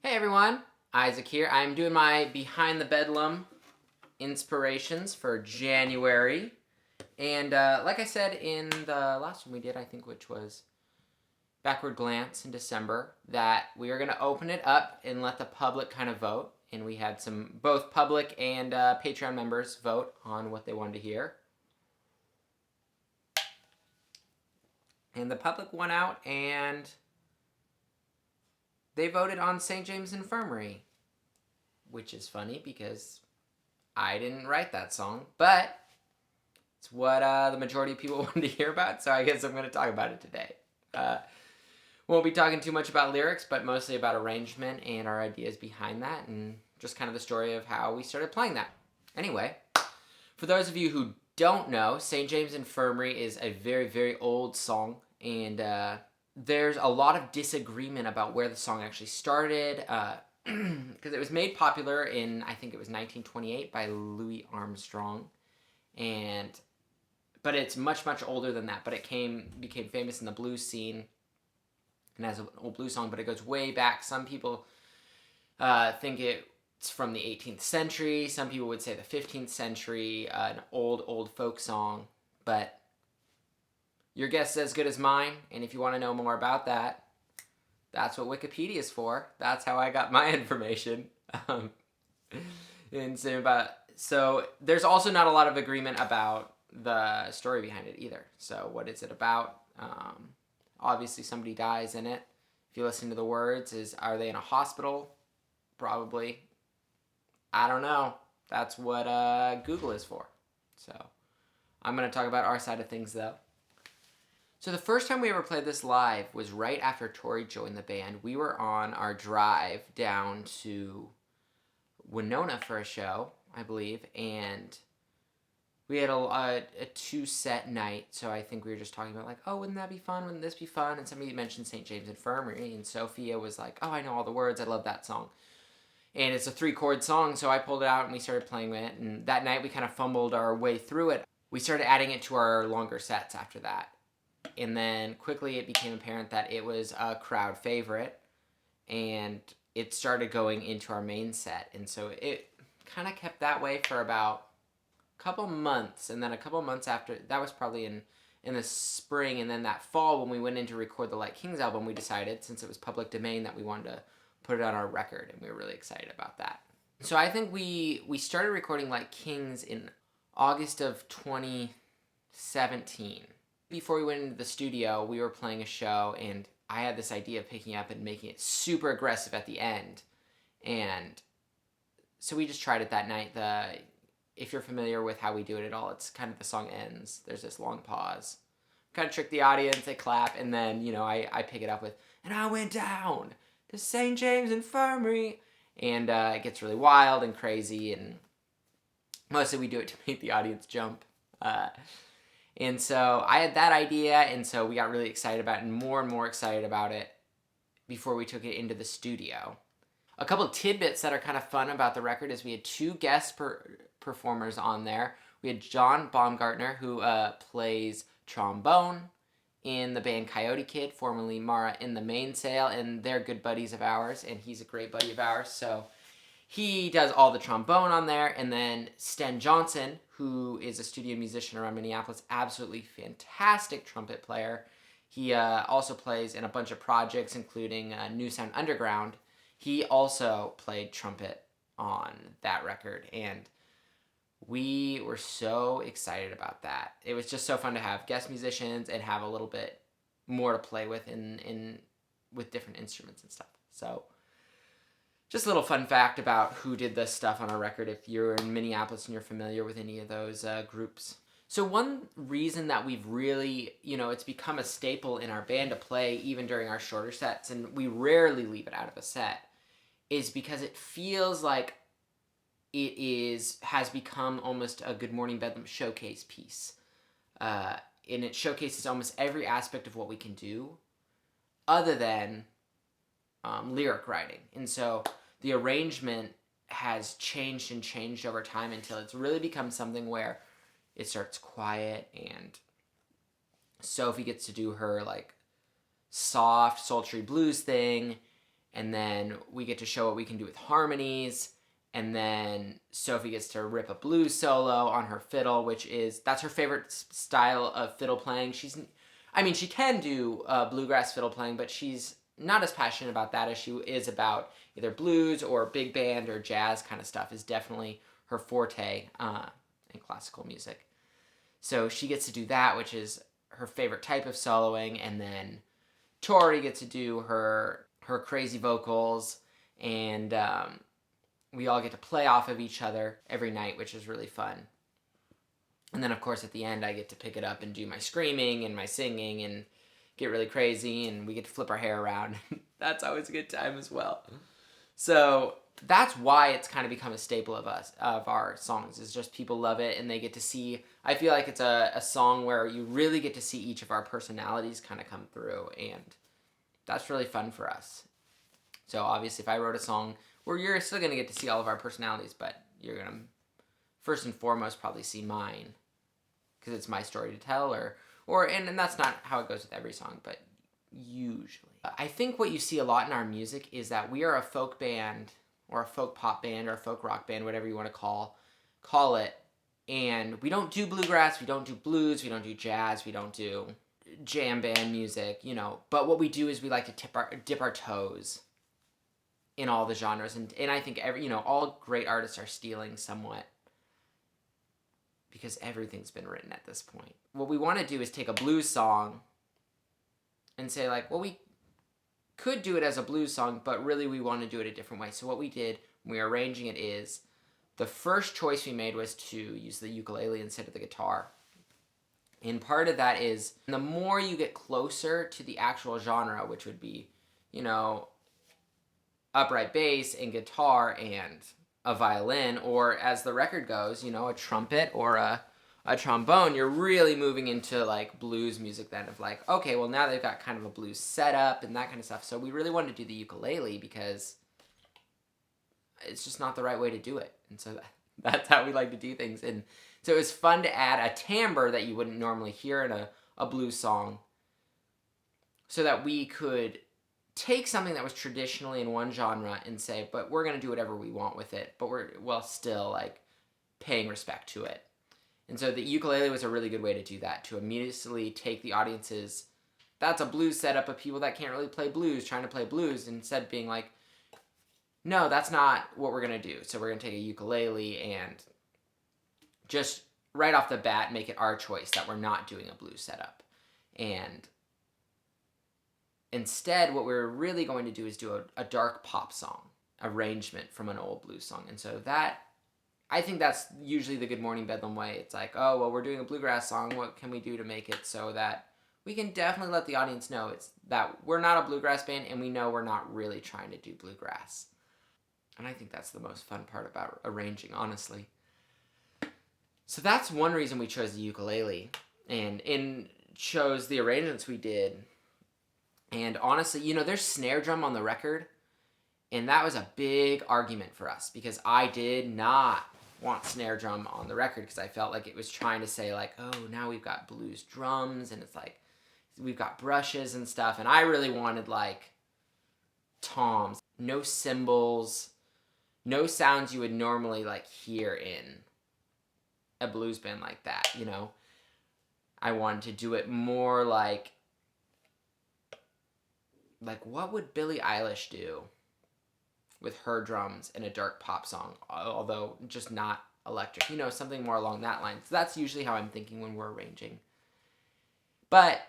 Hey everyone, Isaac here. I'm doing my Behind the Bedlam inspirations for January. And like I said in the last one we did, I think, which was Backward Glance in December, that we are going to open it up and let the public kind of vote. And we had both public and Patreon members vote on what they wanted to hear. And the public went out and they voted on St. James Infirmary, which is funny because I didn't write that song, but it's what the majority of people wanted to hear about, so I guess I'm going to talk about it today. Won't be talking too much about lyrics, but mostly about arrangement and our ideas behind that, and just kind of the story of how we started playing that. Anyway, for those of you who don't know, St. James Infirmary is a very, very old song, and there's a lot of disagreement about where the song actually started, because it was made popular in, I think it was 1928 by Louis Armstrong, but it's much, much older than that, but it became famous in the blues scene and as an old blues song, but it goes way back. Some people think it's from the 18th century, some people would say the 15th century, an old folk song, but your guess is as good as mine, and if you want to know more about that, that's what Wikipedia is for. That's how I got my information. So there's also not a lot of agreement about the story behind it either. So what is it about? Obviously somebody dies in it. If you listen to the words, are they in a hospital? Probably. I don't know. That's what Google is for. So I'm going to talk about our side of things though. So the first time we ever played this live was right after Tori joined the band. We were on our drive down to Winona for a show, I believe, and we had a two-set night, so I think we were just talking about, like, oh, wouldn't that be fun? Wouldn't this be fun? And somebody mentioned St. James Infirmary, and Sophia was like, oh, I know all the words. I love that song. And it's a 3-chord song, so I pulled it out and we started playing it, and that night we kind of fumbled our way through it. We started adding it to our longer sets after that. And then quickly it became apparent that it was a crowd favorite, and it started going into our main set. And so it kind of kept that way for about a couple months, and then a couple months after, that was probably in the spring, and then that fall when we went in to record the Like Kings album, we decided, since it was public domain, that we wanted to put it on our record, and we were really excited about that. So I think we started recording Like Kings in August of 2017. Before we went into the studio, we were playing a show, and I had this idea of picking up and making it super aggressive at the end. And so we just tried it that night. If you're familiar with how we do it at all, it's kind of the song ends. There's this long pause. Kind of trick the audience, they clap, and then, I pick it up with, and I went down to St. James Infirmary. And it gets really wild and crazy, and mostly we do it to make the audience jump. And so I had that idea, and so we got really excited about it, and more excited about it before we took it into the studio. A couple of tidbits that are kind of fun about the record is we had 2 guest performers on there. We had John Baumgartner, who plays trombone in the band Coyote Kid, formerly Mara in the Mainsail, and they're good buddies of ours, and he's a great buddy of ours, so he does all the trombone on there. And then Sten Johnson, who is a studio musician around Minneapolis, absolutely fantastic trumpet player. He also plays in a bunch of projects, including New Sound Underground. He also played trumpet on that record, and we were so excited about that. It was just so fun to have guest musicians and have a little bit more to play with with different instruments and stuff. So just a little fun fact about who did this stuff on our record if you're in Minneapolis and you're familiar with any of those groups. So one reason that we've really, it's become a staple in our band to play even during our shorter sets, and we rarely leave it out of a set, is because it feels like has become almost a Good Morning Bedlam showcase piece. And it showcases almost every aspect of what we can do other than lyric writing. And so the arrangement has changed over time until it's really become something where it starts quiet, and Sophie gets to do her like soft, sultry blues thing, and then we get to show what we can do with harmonies, and then Sophie gets to rip a blues solo on her fiddle, that's her favorite style of fiddle playing. She can do bluegrass fiddle playing, but she's not as passionate about that as she is about either blues or big band or jazz kind of stuff. Is definitely her forte in classical music. So she gets to do that, which is her favorite type of soloing, and then Tori gets to do her crazy vocals, and we all get to play off of each other every night, which is really fun. And then, of course, at the end, I get to pick it up and do my screaming and my singing and get really crazy, and we get to flip our hair around. That's always a good time as well. So that's why it's kind of become a staple of our songs, is just people love it, and they get to see, I feel like it's a song where you really get to see each of our personalities kind of come through, and that's really fun for us. So obviously if I wrote a song where you're still going to get to see all of our personalities, but you're going to first and foremost probably see mine, because it's my story to tell, and that's not how it goes with every song, but usually. I think what you see a lot in our music is that we are a folk band, or a folk pop band, or a folk rock band, whatever you want to call it, and we don't do bluegrass, we don't do blues, we don't do jazz, we don't do jam band music, but what we do is we like to dip our toes in all the genres, and I think all great artists are stealing somewhat, because everything's been written at this point. What we want to do is take a blues song and say, like, well, we could do it as a blues song, but really we want to do it a different way. So what we did when we were arranging it is, the first choice we made was to use the ukulele instead of the guitar. And part of that is, the more you get closer to the actual genre, which would be, upright bass and guitar and a violin, or as the record goes, a trumpet or a trombone, you're really moving into like blues music then, of like, okay, well now they've got kind of a blues setup and that kind of stuff. So we really wanted to do the ukulele because it's just not the right way to do it. And so that's how we like to do things. And so it was fun to add a timbre that you wouldn't normally hear in a blues song, so that we could take something that was traditionally in one genre and say, but we're going to do whatever we want with it, but we're still like paying respect to it. And so the ukulele was a really good way to do that, to immediately take the audience's, that's a blues setup of people that can't really play blues, trying to play blues, instead being like, no, that's not what we're going to do. So we're going to take a ukulele and just right off the bat make it our choice that we're not doing a blues setup. And instead, what we're really going to do is do a dark pop song arrangement from an old blues song. And so I think that's usually the Good Morning Bedlam way. It's like, oh, well, we're doing a bluegrass song. What can we do to make it so that we can definitely let the audience know it's that we're not a bluegrass band, and we know we're not really trying to do bluegrass. And I think that's the most fun part about arranging, honestly. So that's one reason we chose the ukulele and chose the arrangements we did. And honestly, there's snare drum on the record, and that was a big argument for us, because I did not want snare drum on the record, because I felt like it was trying to say like, oh, now we've got blues drums, and it's like we've got brushes and stuff, and I really wanted like toms, no cymbals, no sounds you would normally like hear in a blues band like that. I wanted to do it more like what would Billie Eilish do with her drums in a dark pop song, although just not electric, something more along that line. So that's usually how I'm thinking when we're arranging. But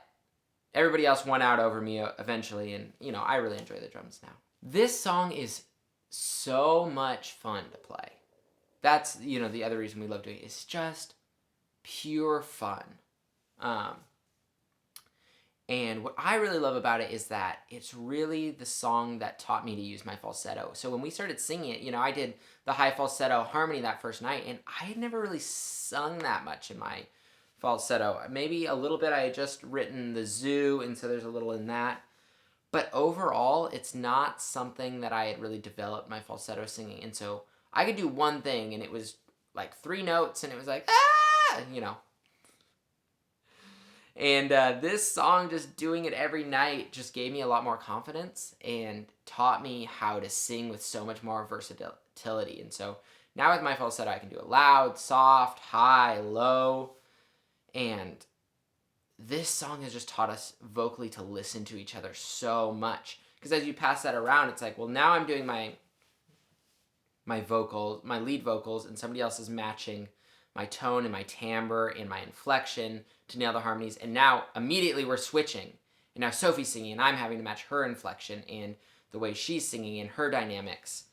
everybody else won out over me eventually, and, I really enjoy the drums now. This song is so much fun to play. That's, the other reason we love doing it. It's just pure fun. And what I really love about it is that it's really the song that taught me to use my falsetto. So when we started singing it, I did the high falsetto harmony that first night, and I had never really sung that much in my falsetto. Maybe a little bit. I had just written the zoo, and so there's a little in that. But overall, it's not something that I had really developed my falsetto singing. And so I could do one thing, and it was like 3 notes, and it was like, ah, And this song, just doing it every night, just gave me a lot more confidence and taught me how to sing with so much more versatility. And so now with my falsetto, I can do it loud, soft, high, low. And this song has just taught us vocally to listen to each other so much. Because as you pass that around, it's like, well, now I'm doing my vocals, my lead vocals, and somebody else is matching my tone and my timbre and my inflection to nail the harmonies. And now immediately we're switching. And now Sophie's singing and I'm having to match her inflection and the way she's singing and her dynamics.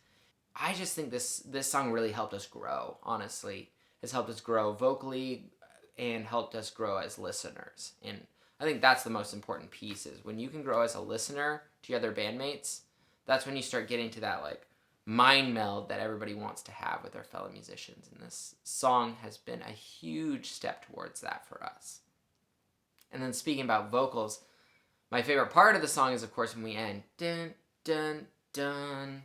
I just think this song really helped us grow, honestly. It's helped us grow vocally and helped us grow as listeners. And I think that's the most important piece, is when you can grow as a listener to your other bandmates, that's when you start getting to that like mind meld that everybody wants to have with their fellow musicians. And this song has been a huge step towards that for us. And then speaking about vocals, my favorite part of the song is, of course, when we end. Dun, dun, dun.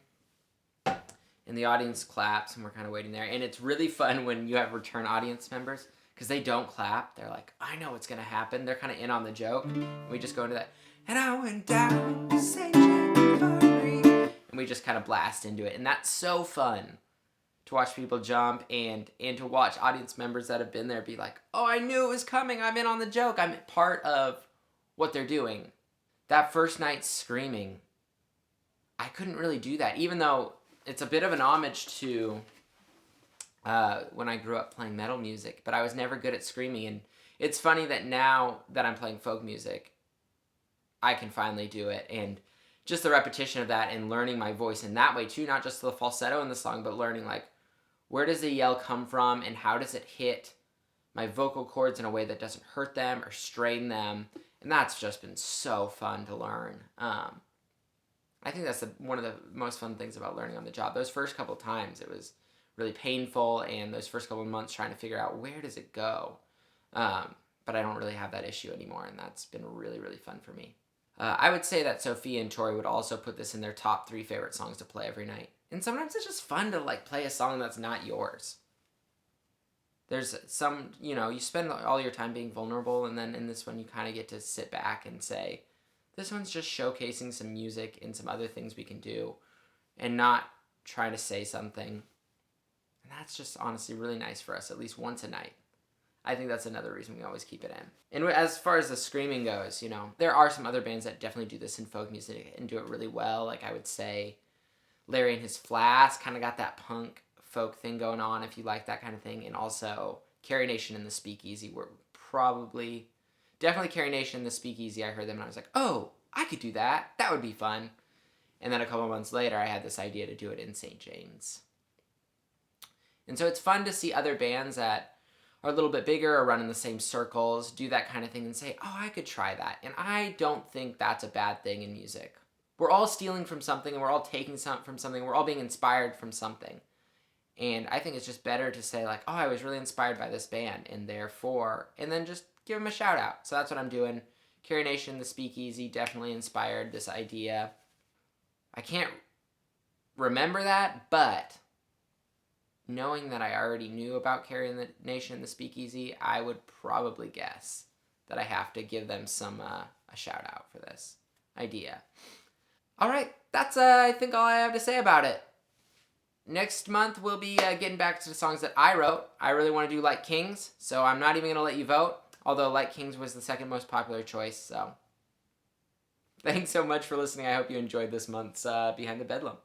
And the audience claps, and we're kind of waiting there. And it's really fun when you have return audience members, because they don't clap. They're like, I know what's going to happen. They're kind of in on the joke. And we just go into that. And I went down to St. Infirmary. And we just kind of blast into it. And that's so fun to watch people jump and to watch audience members that have been there be like, oh, I knew it was coming. I'm in on the joke. I'm part of what they're doing. That first night screaming, I couldn't really do that, even though it's a bit of an homage to when I grew up playing metal music, but I was never good at screaming. And it's funny that now that I'm playing folk music, I can finally do it. And just the repetition of that and learning my voice in that way too, not just the falsetto in the song, but learning like, where does the yell come from and how does it hit my vocal cords in a way that doesn't hurt them or strain them. And that's just been so fun to learn. I think that's one of the most fun things about learning on the job. Those first couple of times, it was really painful, and those first couple of months trying to figure out where does it go. But I don't really have that issue anymore, and that's been really, really fun for me. I would say that Sophie and Tori would also put this in their top 3 favorite songs to play every night. And sometimes it's just fun to like play a song that's not yours. There's some, you spend all your time being vulnerable, and then in this one you kind of get to sit back and say, this one's just showcasing some music and some other things we can do and not trying to say something. And that's just honestly really nice for us, at least once a night. I think that's another reason we always keep it in. And as far as the screaming goes, there are some other bands that definitely do this in folk music and do it really well. Like I would say Larry and His Flask kind of got that punk folk thing going on, if you like that kind of thing. And also Carrie Nation and the Speakeasy were definitely Carrie Nation and the Speakeasy. I heard them and I was like, oh, I could do that. That would be fun. And then a couple months later, I had this idea to do it in St. James. And so it's fun to see other bands that are a little bit bigger or run in the same circles do that kind of thing and say, oh, I could try that. And I don't think that's a bad thing in music. We're all stealing from something, and we're all taking from something. We're all being inspired from something. And I think it's just better to say like, oh, I was really inspired by this band, and therefore, and then just give them a shout out. So that's what I'm doing. Carrie Nation, the Speakeasy definitely inspired this idea. I can't remember that, but knowing that I already knew about Carrie Nation and the Speakeasy, I would probably guess that I have to give them a shout out for this idea. All right, that's I think all I have to say about it. Next month, we'll be getting back to the songs that I wrote. I really want to do Like Kings, so I'm not even going to let you vote, although Like Kings was the second most popular choice, so. Thanks so much for listening. I hope you enjoyed this month's Behind the Bedlam.